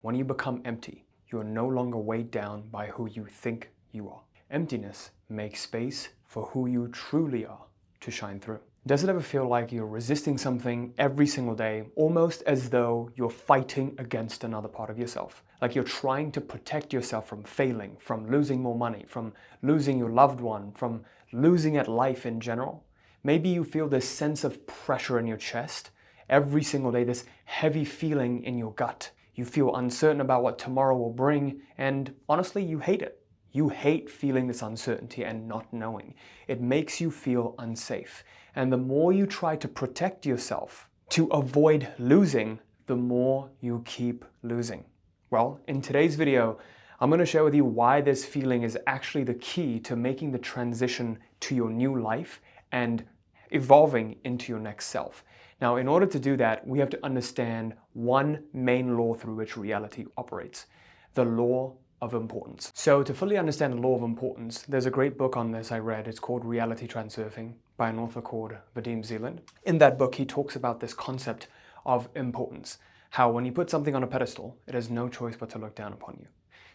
When you become empty, you are no longer weighed down by who you think you are. Emptiness makes space for who you truly are to shine through. Does it ever feel like you're resisting something every single day, almost as though you're fighting against another part of yourself? Like you're trying to protect yourself from failing, from losing more money, from losing your loved one, from losing at life in general? Maybe you feel this sense of pressure in your chest every single day, this heavy feeling in your gut. You feel uncertain about what tomorrow will bring, and honestly, you hate it. You hate feeling this uncertainty and not knowing. It makes you feel unsafe. And the more you try to protect yourself to avoid losing, the more you keep losing. Well, in today's video, I'm going to share with you why this feeling is actually the key to making the transition to your new life and evolving into your next self. Now, in order to do that, we have to understand one main law through which reality operates: the law of importance. So to fully understand the law of importance, there's a great book on this I read. It's called Reality Transurfing by an author called Vadim Zeland. In that book, he talks about this concept of importance, how when you put something on a pedestal, it has no choice but to look down upon you.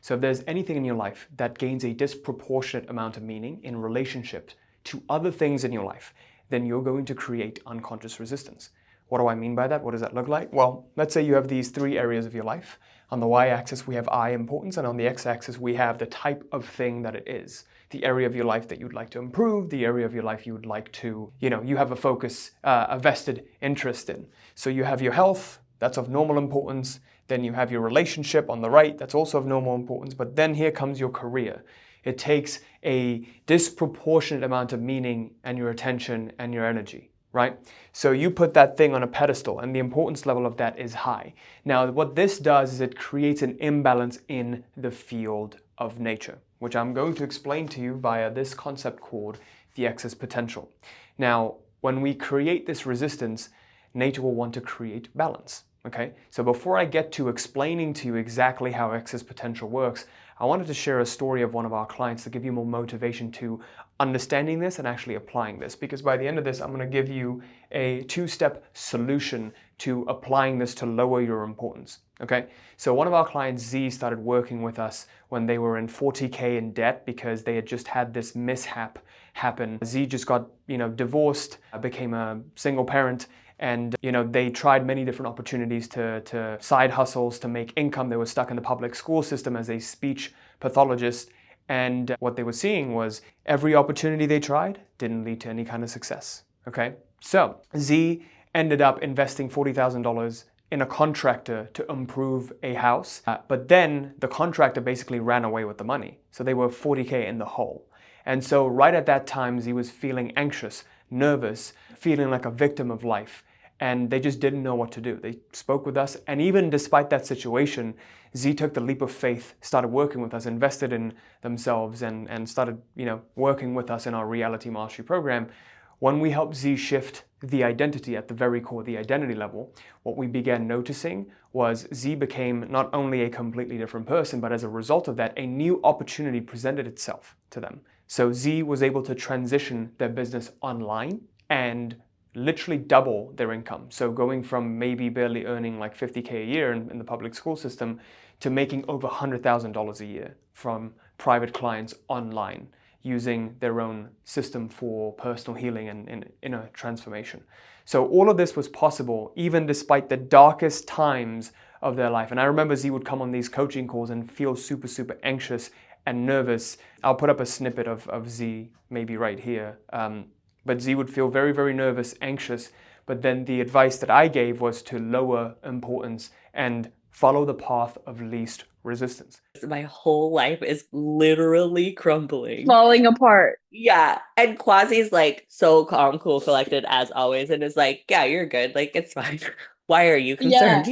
So if there's anything in your life that gains a disproportionate amount of meaning in relationship to other things in your life, then you're going to create unconscious resistance. What do I mean by that? What does that look like? Well, let's say you have these three areas of your life. On the y-axis, we have I, importance, and on the x-axis, we have the type of thing that it is. The area of your life that you'd like to improve, the area of your life you would like to, you have a focus, a vested interest in. So you have your health, that's of normal importance. Then you have your relationship on the right, that's also of normal importance. But then here comes your career. It takes a disproportionate amount of meaning and your attention and your energy, right? So you put that thing on a pedestal and the importance level of that is high. Now, what this does is it creates an imbalance in the field of nature, which I'm going to explain to you via this concept called the excess potential. Now, when we create this resistance, nature will want to create balance, okay? So before I get to explaining to you exactly how excess potential works, I wanted to share a story of one of our clients to give you more motivation to understanding this and actually applying this, because by the end of this, I'm going to give you a two-step solution to applying this to lower your importance, okay? So one of our clients, Z, started working with us when they were in 40K in debt because they had just had this mishap happen. Z just got, divorced, became a single parent, and they tried many different opportunities to side hustles to make income. They were stuck in the public school system as a speech pathologist, and what they were seeing was every opportunity they tried didn't lead to any kind of success. Okay, so Z ended up investing $40,000 in a contractor to improve a house, but then the contractor basically ran away with the money, so they were 40K in the hole. And so right at that time, Z was feeling anxious, nervous, feeling like a victim of life, and they just didn't know what to do. They spoke with us, and even despite that situation, Z took the leap of faith, started working with us, invested in themselves, and started, working with us in our reality mastery program. When we helped Z shift the identity at the very core, the identity level, what we began noticing was Z became not only a completely different person, but as a result of that, a new opportunity presented itself to them. So Z was able to transition their business online and literally double their income. So going from maybe barely earning like 50K a year in the public school system to making over $100,000 a year from private clients online, using their own system for personal healing and inner transformation. So all of this was possible even despite the darkest times of their life. And I remember Z would come on these coaching calls and feel super, super anxious and nervous. I'll put up a snippet of Z maybe right here. But Z would feel very, very nervous, anxious. But then the advice that I gave was to lower importance and follow the path of least resistance. My whole life is literally crumbling. Falling apart. Yeah. And Quasi's like so calm, cool, collected as always. And is like, yeah, you're good. Like, it's fine. Why are you concerned,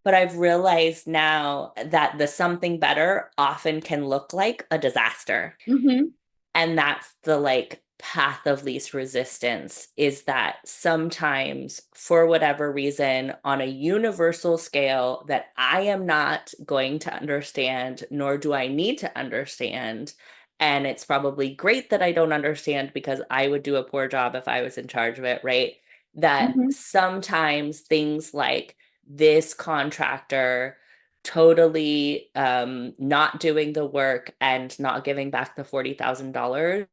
But I've realized now that the something better often can look like a disaster. Mm-hmm. And that's the path of least resistance, is that sometimes for whatever reason on a universal scale that I am not going to understand, nor do I need to understand. And it's probably great that I don't understand because I would do a poor job if I was in charge of it, right? That sometimes things like this contractor totally not doing the work and not giving back the $40,000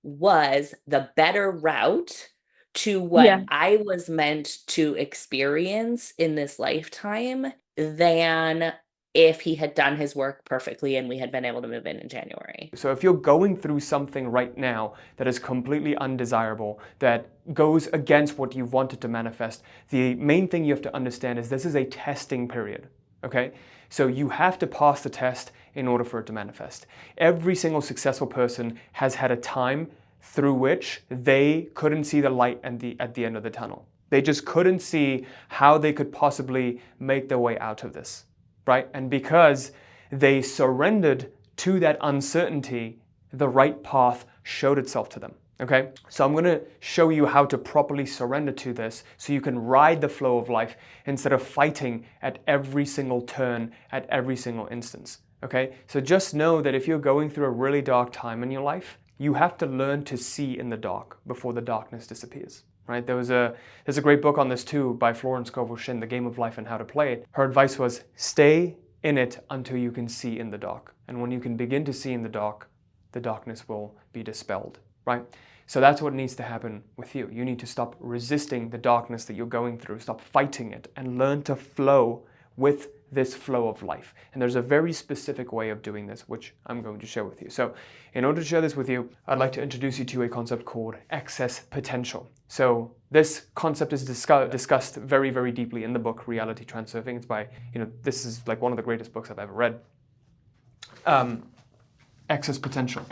was the better route to what Yeah. I was meant to experience in this lifetime than if he had done his work perfectly and we had been able to move in January. So if you're going through something right now that is completely undesirable, that goes against what you've wanted to manifest, the main thing you have to understand is this is a testing period, okay? So you have to pass the test in order for it to manifest. Every single successful person has had a time through which they couldn't see the light at the end of the tunnel. They just couldn't see how they could possibly make their way out of this, right? And because they surrendered to that uncertainty, the right path showed itself to them, okay? So I'm gonna show you how to properly surrender to this so you can ride the flow of life instead of fighting at every single turn, at every single instance, okay? So just know that if you're going through a really dark time in your life, you have to learn to see in the dark before the darkness disappears, right? There's a great book on this too by Florence Scovel Shinn, The Game of Life and How to Play It. Her advice was, stay in it until you can see in the dark. And when you can begin to see in the darkness will be dispelled, right? So that's what needs to happen with you. You need to stop resisting the darkness that you're going through, stop fighting it, and learn to flow with this flow of life. And there's a very specific way of doing this, which I'm going to share with you. So in order to share this with you, I'd like to introduce you to a concept called excess potential. So this concept is discussed very, very deeply in the book, Reality Transurfing. It's by, this is like one of the greatest books I've ever read. Excess potential.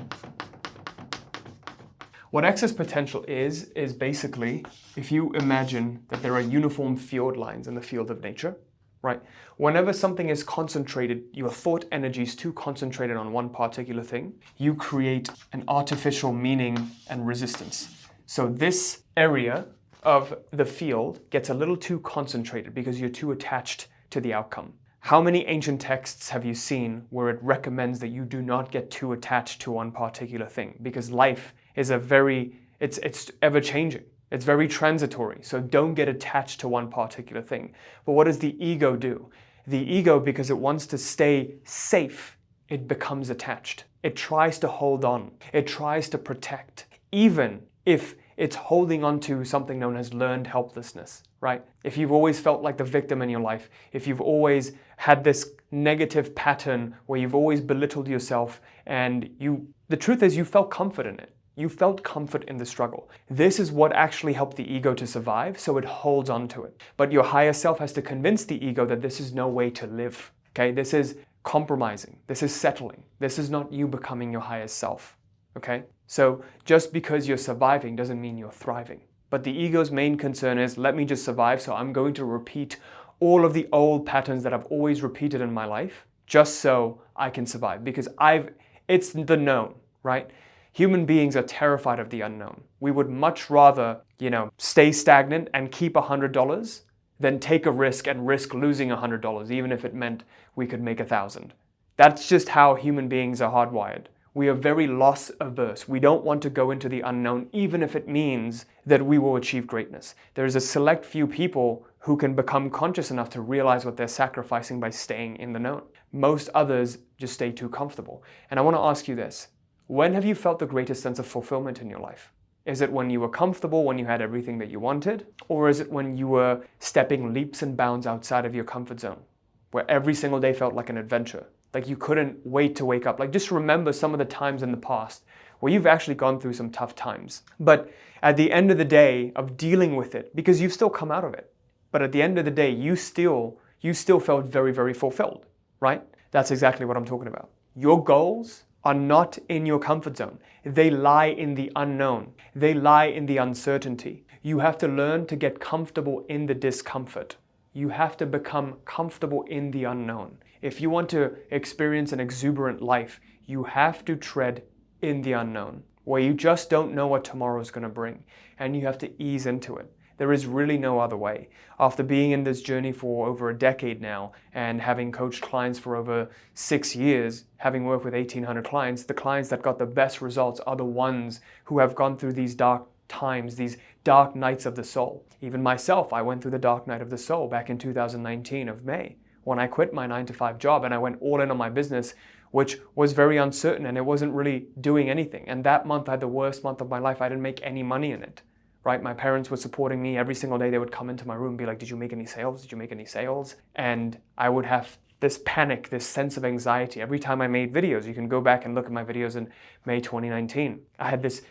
What excess potential is basically, if you imagine that there are uniform field lines in the field of nature, right? Whenever something is concentrated, your thought energy is too concentrated on one particular thing, you create an artificial meaning and resistance. So this area of the field gets a little too concentrated because you're too attached to the outcome. How many ancient texts have you seen where it recommends that you do not get too attached to one particular thing? Because life is it's ever-changing. It's very transitory, so don't get attached to one particular thing. But what does the ego do? The ego, because it wants to stay safe, it becomes attached. It tries to hold on. It tries to protect, even if it's holding on to something known as learned helplessness, right? If you've always felt like the victim in your life, if you've always had this negative pattern where you've always belittled yourself and the truth is you felt comfort in it. You felt comfort in the struggle. This is what actually helped the ego to survive, so it holds on to it. But your higher self has to convince the ego that this is no way to live, okay? This is compromising. This is settling. This is not you becoming your highest self, okay? So just because you're surviving doesn't mean you're thriving. But the ego's main concern is, let me just survive, so I'm going to repeat all of the old patterns that I've always repeated in my life, just so I can survive. Because it's the known, right? Human beings are terrified of the unknown. We would much rather, stay stagnant and keep $100 than take a risk and risk losing $100, even if it meant we could make 1,000. That's just how human beings are hardwired. We are very loss averse. We don't want to go into the unknown, even if it means that we will achieve greatness. There's a select few people who can become conscious enough to realize what they're sacrificing by staying in the known. Most others just stay too comfortable. And I want to ask you this. When have you felt the greatest sense of fulfillment in your life? Is it when you were comfortable, when you had everything that you wanted? Or is it when you were stepping leaps and bounds outside of your comfort zone, where every single day felt like an adventure? Like you couldn't wait to wake up. Like just remember some of the times in the past where you've actually gone through some tough times. But at the end of the day of dealing with it, because you've still come out of it, but at the end of the day, you still felt very, very fulfilled, right? That's exactly what I'm talking about. Your goals are not in your comfort zone. They lie in the unknown. They lie in the uncertainty. You have to learn to get comfortable in the discomfort. You have to become comfortable in the unknown. If you want to experience an exuberant life, you have to tread in the unknown, where you just don't know what tomorrow is going to bring, and you have to ease into it. There is really no other way. After being in this journey for over a decade now and having coached clients for over 6 years, having worked with 1,800 clients, the clients that got the best results are the ones who have gone through these dark times, these dark nights of the soul. Even myself, I went through the dark night of the soul back in 2019 of May, when I quit my 9-to-5 job and I went all in on my business, which was very uncertain and it wasn't really doing anything. And that month I had the worst month of my life. I didn't make any money in it, right? My parents were supporting me every single day. They would come into my room and be like, did you make any sales? Did you make any sales? And I would have this panic, this sense of anxiety every time I made videos. You can go back and look at my videos in May 2019. I had this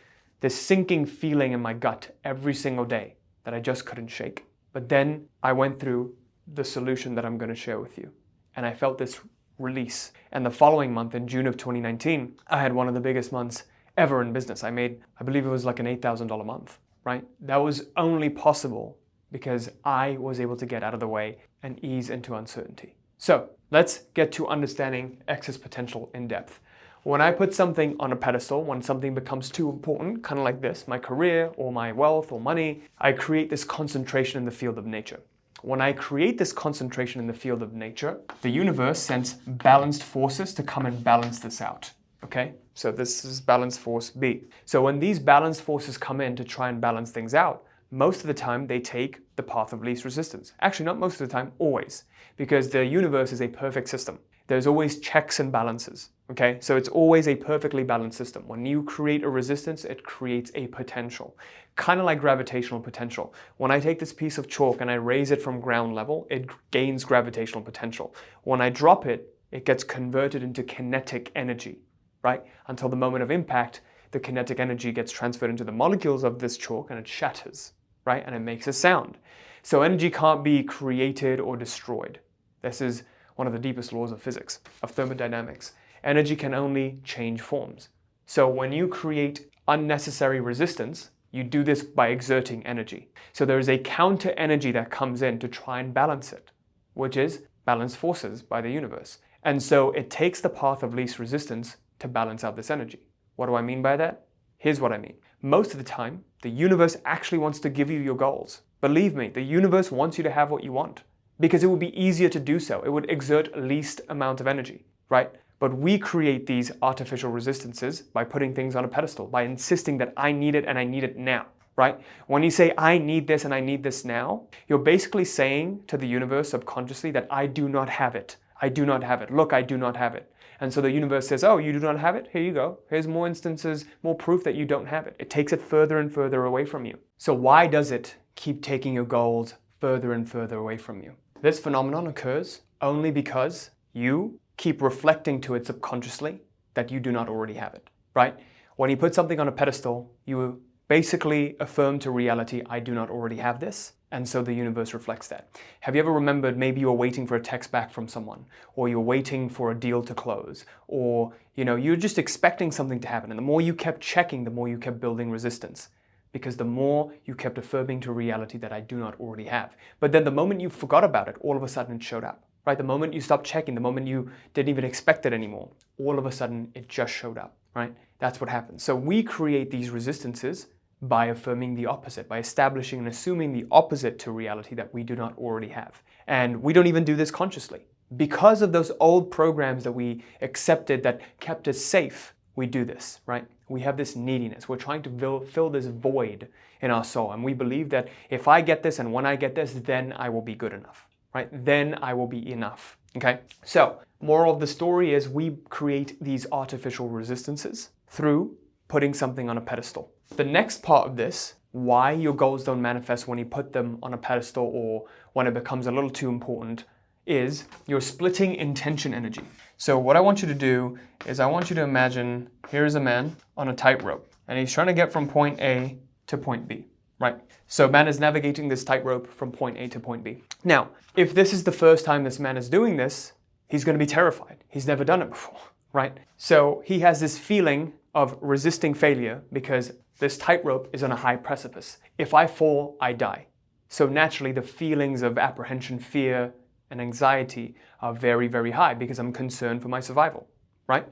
sinking feeling in my gut every single day that I just couldn't shake. But then I went through the solution that I'm going to share with you. And I felt this release. And the following month, in June of 2019, I had one of the biggest months ever in business. I made, I believe it was like an $8,000 month, right? That was only possible because I was able to get out of the way and ease into uncertainty. So let's get to understanding excess potential in depth. When I put something on a pedestal, when something becomes too important, kind of like this, my career or my wealth or money, I create this concentration in the field of nature. When I create this concentration in the field of nature, the universe sends balanced forces to come and balance this out, okay? So this is balance force B. So when these balanced forces come in to try and balance things out, most of the time they take the path of least resistance. Actually, not most of the time, always. Because the universe is a perfect system. There's always checks and balances, okay? So it's always a perfectly balanced system. When you create a resistance, it creates a potential. Kind of like gravitational potential. When I take this piece of chalk and I raise it from ground level, it gains gravitational potential. When I drop it, it gets converted into kinetic energy, right? Until the moment of impact, the kinetic energy gets transferred into the molecules of this chalk and it shatters, right? And it makes a sound. So energy can't be created or destroyed. This is one of the deepest laws of physics, of thermodynamics. Energy can only change forms. So when you create unnecessary resistance, you do this by exerting energy. So there is a counter energy that comes in to try and balance it, which is balanced forces by the universe. And so it takes the path of least resistance to balance out this energy. What do I mean by that? Here's what I mean. Most of the time, the universe actually wants to give you your goals. Believe me, the universe wants you to have what you want because it would be easier to do so. It would exert least amount of energy, right? But we create these artificial resistances by putting things on a pedestal, by insisting that I need it and I need it now, right? When you say, I need this and I need this now, you're basically saying to the universe subconsciously that I do not have it. I do not have it. Look, I do not have it. And so the universe says, oh, you do not have it? Here you go. Here's more instances, more proof that you don't have it. It takes it further and further away from you. So why does it keep taking your goals further and further away from you? This phenomenon occurs only because you keep reflecting to it subconsciously that you do not already have it, right? When you put something on a pedestal, you basically affirm to reality, I do not already have this. And so the universe reflects that. Have you ever remembered maybe you were waiting for a text back from someone, or you're waiting for a deal to close, or you're just expecting something to happen. And the more you kept checking, the more you kept building resistance. Because the more you kept affirming to reality that I do not already have. But then the moment you forgot about it, all of a sudden it showed up. Right? The moment you stopped checking, the moment you didn't even expect it anymore, all of a sudden it just showed up, right? That's what happens. So we create these resistances by affirming the opposite, by establishing and assuming the opposite to reality that we do not already have. And we don't even do this consciously. Because of those old programs that we accepted that kept us safe, we do this, right? We have this neediness. We're trying to fill this void in our soul. And we believe that if I get this and when I get this, then I will be good enough. Right? Then I will be enough, okay? So, moral of the story is we create these artificial resistances through putting something on a pedestal. The next part of this, why your goals don't manifest when you put them on a pedestal or when it becomes a little too important, is you're splitting intention energy. So what I want you to do is I want you to imagine here's a man on a tightrope and he's trying to get from point A to point B. Right? So man is navigating this tightrope from point A to point B. Now, if this is the first time this man is doing this, he's going to be terrified. He's never done it before, right? So he has this feeling of resisting failure because this tightrope is on a high precipice. If I fall, I die. So naturally, the feelings of apprehension, fear, and anxiety are very, very high because I'm concerned for my survival, right?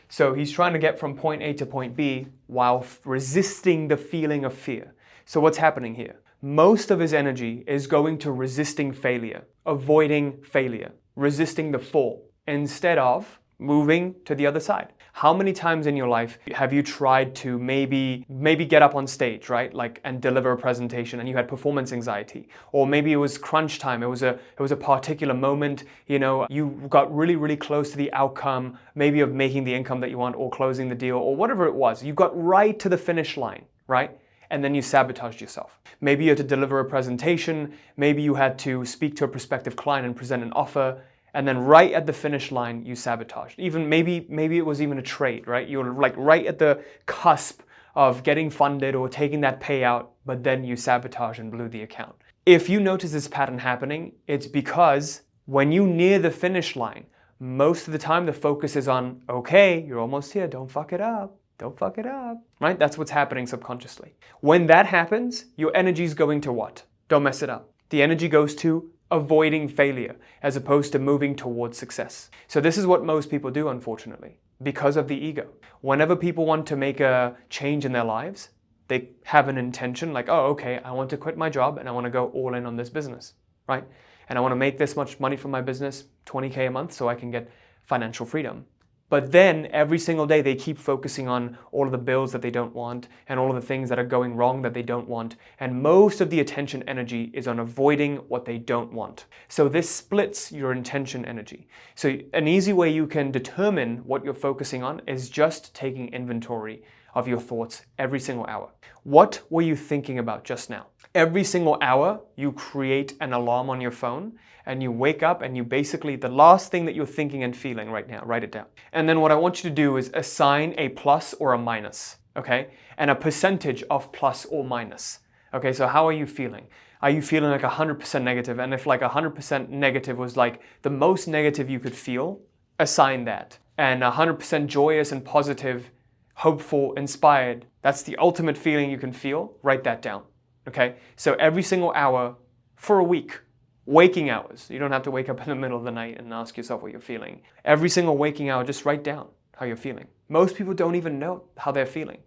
So he's trying to get from point A to point B while resisting the feeling of fear. So what's happening here? Most of his energy is going to resisting failure, avoiding failure, resisting the fall, instead of moving to the other side. How many times in your life have you tried to maybe get up on stage, right? Like, and deliver a presentation, and you had performance anxiety, or maybe it was crunch time. It was a particular moment, you got really, really close to the outcome, maybe of making the income that you want or closing the deal or whatever it was. You got right to the finish line, right? And then you sabotaged yourself. Maybe you had to deliver a presentation, maybe you had to speak to a prospective client and present an offer, and then right at the finish line, you sabotaged. Even maybe it was even a trade, right? You were like right at the cusp of getting funded or taking that payout, but then you sabotaged and blew the account. If you notice this pattern happening, it's because when you near the finish line, most of the time the focus is on, okay, you're almost here, don't fuck it up. Don't fuck it up, right? That's what's happening subconsciously. When that happens, your energy is going to what? Don't mess it up. The energy goes to avoiding failure as opposed to moving towards success. So this is what most people do, unfortunately, because of the ego. Whenever people want to make a change in their lives, they have an intention like, oh, okay, I want to quit my job and I want to go all in on this business, right? And I want to make this much money from my business, 20K a month, so I can get financial freedom. But then every single day they keep focusing on all of the bills that they don't want and all of the things that are going wrong that they don't want. And most of the attention energy is on avoiding what they don't want. So this splits your intention energy. So an easy way you can determine what you're focusing on is just taking inventory of your thoughts every single hour. What were you thinking about just now? Every single hour you create an alarm on your phone and you wake up and you basically, the last thing that you're thinking and feeling right now, write it down. And then what I want you to do is assign a plus or a minus, okay? And a percentage of plus or minus. Okay, so how are you feeling? Are you feeling like 100% negative? And if like 100% negative was like the most negative you could feel, assign that. And 100% joyous and positive, hopeful, inspired, that's the ultimate feeling you can feel, write that down. Okay, so every single hour for a week, waking hours. You don't have to wake up in the middle of the night and ask yourself what you're feeling. Every single waking hour, just write down how you're feeling. Most people don't even know how they're feeling.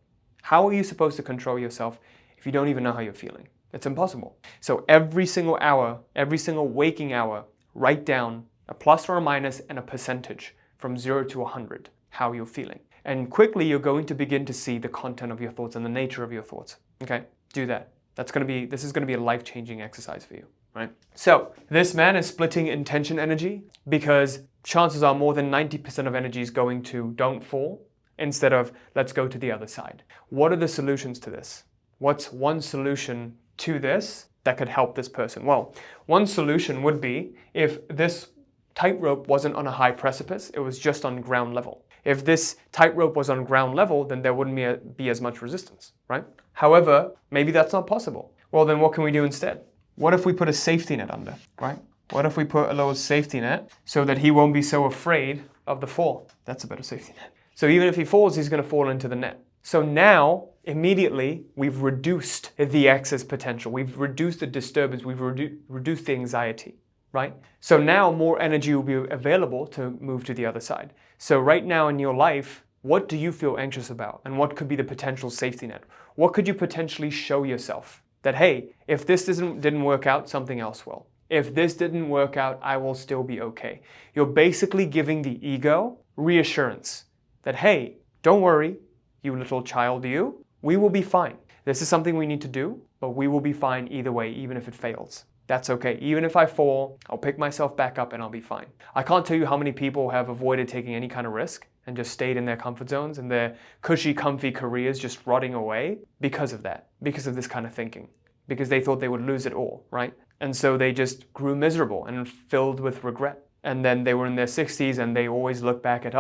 How are you supposed to control yourself if you don't even know how you're feeling? It's impossible. So every single hour, every single waking hour, write down a plus or a minus and a percentage from 0 to 100, how you're feeling. And quickly you're going to begin to see the content of your thoughts and the nature of your thoughts. Okay, do that. This is going to be a life-changing exercise for you, right? So this man is splitting intention energy because chances are more than 90% of energy is going to don't fall instead of let's go to the other side. What are the solutions to this? What's one solution to this that could help this person? Well, one solution would be if this tightrope wasn't on a high precipice, it was just on ground level. If this tightrope was on ground level, then there wouldn't be as much resistance, right? However, maybe that's not possible. Well, then what can we do instead? What if we put a safety net under, right? What if we put a little safety net so that he won't be so afraid of the fall? That's a better safety net. So even if he falls, he's going to fall into the net. So now, immediately, we've reduced the excess potential. We've reduced the disturbance. We've reduced the anxiety, right? So now more energy will be available to move to the other side. So right now in your life, what do you feel anxious about? And what could be the potential safety net? What could you potentially show yourself? That, hey, if this didn't work out, something else will. If this didn't work out, I will still be okay. You're basically giving the ego reassurance that, hey, don't worry, you little child, you, we will be fine. This is something we need to do, but we will be fine either way, even if it fails. That's okay. Even if I fall, I'll pick myself back up and I'll be fine. I can't tell you how many people have avoided taking any kind of risk and just stayed in their comfort zones and their cushy, comfy careers just rotting away because of that, because of this kind of thinking, because they thought they would lose it all, right? And so they just grew miserable and filled with regret. And then they were in their 60s and they always look back at,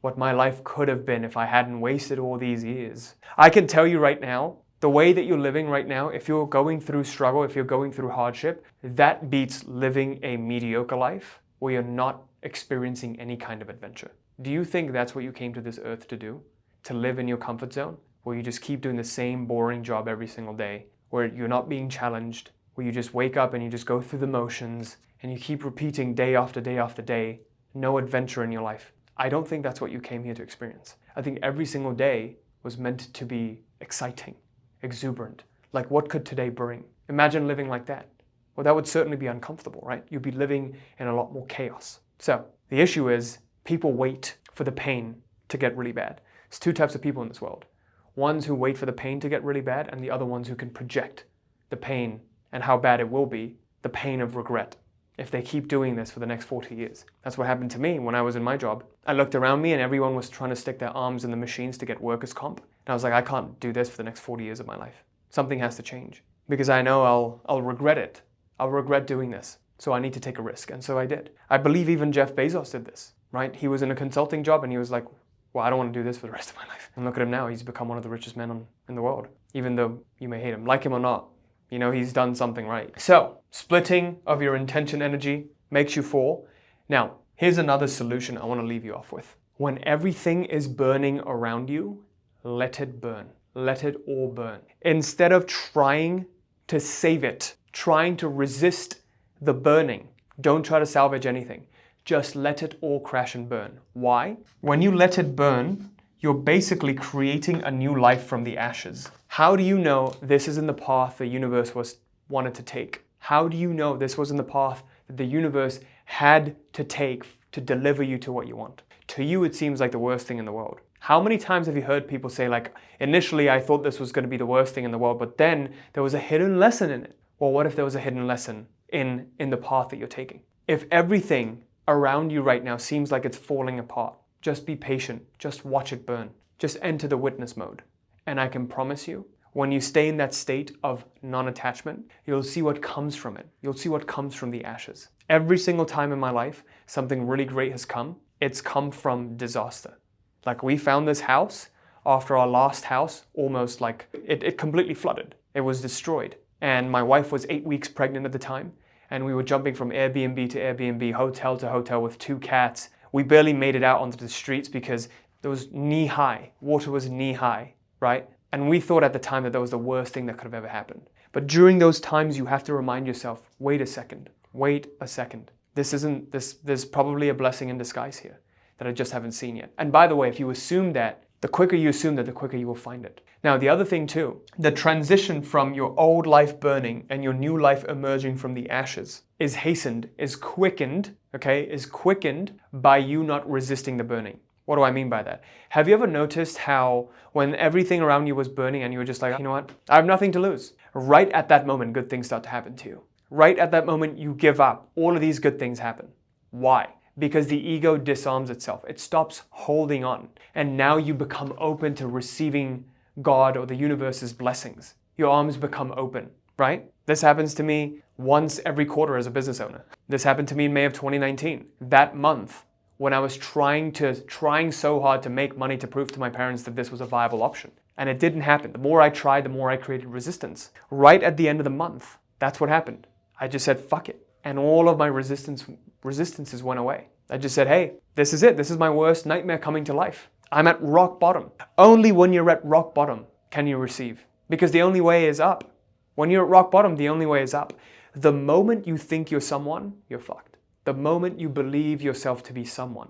what my life could have been if I hadn't wasted all these years. I can tell you right now, the way that you're living right now, if you're going through struggle, if you're going through hardship, that beats living a mediocre life where you're not experiencing any kind of adventure. Do you think that's what you came to this earth to do? To live in your comfort zone, where you just keep doing the same boring job every single day, where you're not being challenged, where you just wake up and you just go through the motions and you keep repeating day after day after day, no adventure in your life. I don't think that's what you came here to experience. I think every single day was meant to be exciting, exuberant. Like, what could today bring? Imagine living like that. Well, that would certainly be uncomfortable, right? You'd be living in a lot more chaos. So the issue is People wait for the pain to get really bad. There's two types of people in this world. Ones who wait for the pain to get really bad, and the other ones who can project the pain and how bad it will be, the pain of regret, if they keep doing this for the next 40 years. That's what happened to me when I was in my job. I looked around me and everyone was trying to stick their arms in the machines to get workers' comp. And I was like, I can't do this for the next 40 years of my life. Something has to change. Because I know I'll regret it. I'll regret doing this. So I need to take a risk. And so I did. I believe even Jeff Bezos did this, right? He was in a consulting job and he was like, well, I don't want to do this for the rest of my life. And look at him now. He's become one of the richest men in the world. Even though you may hate him, like him or not, you know, he's done something right. So, splitting of your intention energy makes you fall. Now, here's another solution I want to leave you off with. When everything is burning around you, let it burn. Let it all burn. Instead of trying to save it, trying to resist the burning, don't try to salvage anything. Just let it all crash and burn. Why? When you let it burn, you're basically creating a new life from the ashes. How do you know this is in the path the universe wanted to take? How do you know this was in the path that the universe had to take to deliver you to what you want? To you, it seems like the worst thing in the world. How many times have you heard people say, like, initially I thought this was going to be the worst thing in the world, but then there was a hidden lesson in it? Well, what if there was a hidden lesson in the path that you're taking? If everything around you right now seems like it's falling apart, just be patient. Just watch it burn. Just enter the witness mode. And I can promise you, when you stay in that state of non-attachment, you'll see what comes from it. You'll see what comes from the ashes. Every single time in my life, something really great has come. It's come from disaster. Like, we found this house after our last house, almost like it completely flooded. It was destroyed. And my wife was 8 weeks pregnant at the time. And we were jumping from Airbnb to Airbnb, hotel to hotel with 2 cats. We barely made it out onto the streets because there was knee high. Water was knee high, right? And we thought at the time that was the worst thing that could have ever happened. But during those times, you have to remind yourself, wait a second. There's probably a blessing in disguise here that I just haven't seen yet. And by the way, if you assume that, the quicker you assume that, the quicker you will find it. Now, the other thing too, the transition from your old life burning and your new life emerging from the ashes is hastened, is quickened by you not resisting the burning. What do I mean by that? Have you ever noticed how when everything around you was burning and you were just like, you know what, I have nothing to lose. Right at that moment, good things start to happen to you. Right at that moment, you give up. All of these good things happen. Why? Because the ego disarms itself. It stops holding on. And now you become open to receiving God or the universe's blessings. Your arms become open, right? This happens to me once every quarter as a business owner. This happened to me in May of 2019. That month, when I was trying so hard to make money to prove to my parents that this was a viable option. And it didn't happen. The more I tried, the more I created resistance. Right at the end of the month, that's what happened. I just said, fuck it. And all of my resistances went away. I just said, hey, this is it. This is my worst nightmare coming to life. I'm at rock bottom. Only when you're at rock bottom can you receive. Because the only way is up. When you're at rock bottom, the only way is up. The moment you think you're someone, you're fucked. The moment you believe yourself to be someone,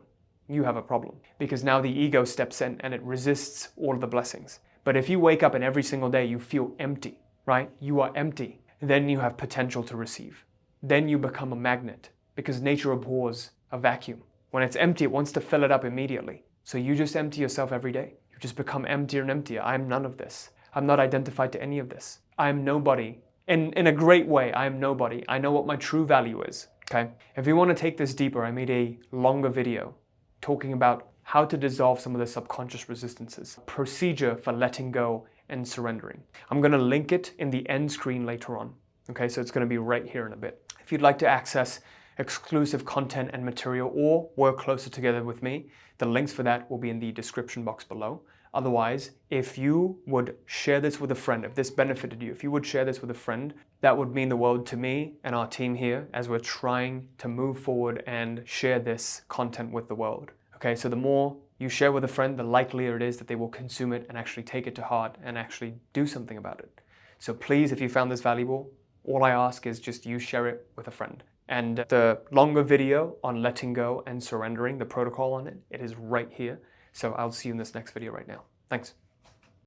you have a problem. Because now the ego steps in and it resists all of the blessings. But if you wake up and every single day you feel empty, right? You are empty. Then you have potential to receive. Then you become a magnet. Because nature abhors a vacuum. When it's empty, it wants to fill it up immediately. So you just empty yourself every day. You just become emptier and emptier. I'm none of this. I'm not identified to any of this. I'm nobody. In a great way, I am nobody. I know what my true value is. Okay? If you want to take this deeper, I made a longer video talking about how to dissolve some of the subconscious resistances. Procedure for letting go and surrendering. I'm going to link it in the end screen later on. Okay, so it's going to be right here in a bit. If you'd like to access exclusive content and material or work closer together with me, the links for that will be in the description box below. Otherwise, if you would share this with a friend, if this benefited you, if you would share this with a friend, that would mean the world to me and our team here as we're trying to move forward and share this content with the world. Okay, so the more you share with a friend, the likelier it is that they will consume it and actually take it to heart and actually do something about it. So please, if you found this valuable, all I ask is just you share it with a friend. And the longer video on letting go and surrendering, the protocol on it, it is right here. So I'll see you in this next video right now. Thanks.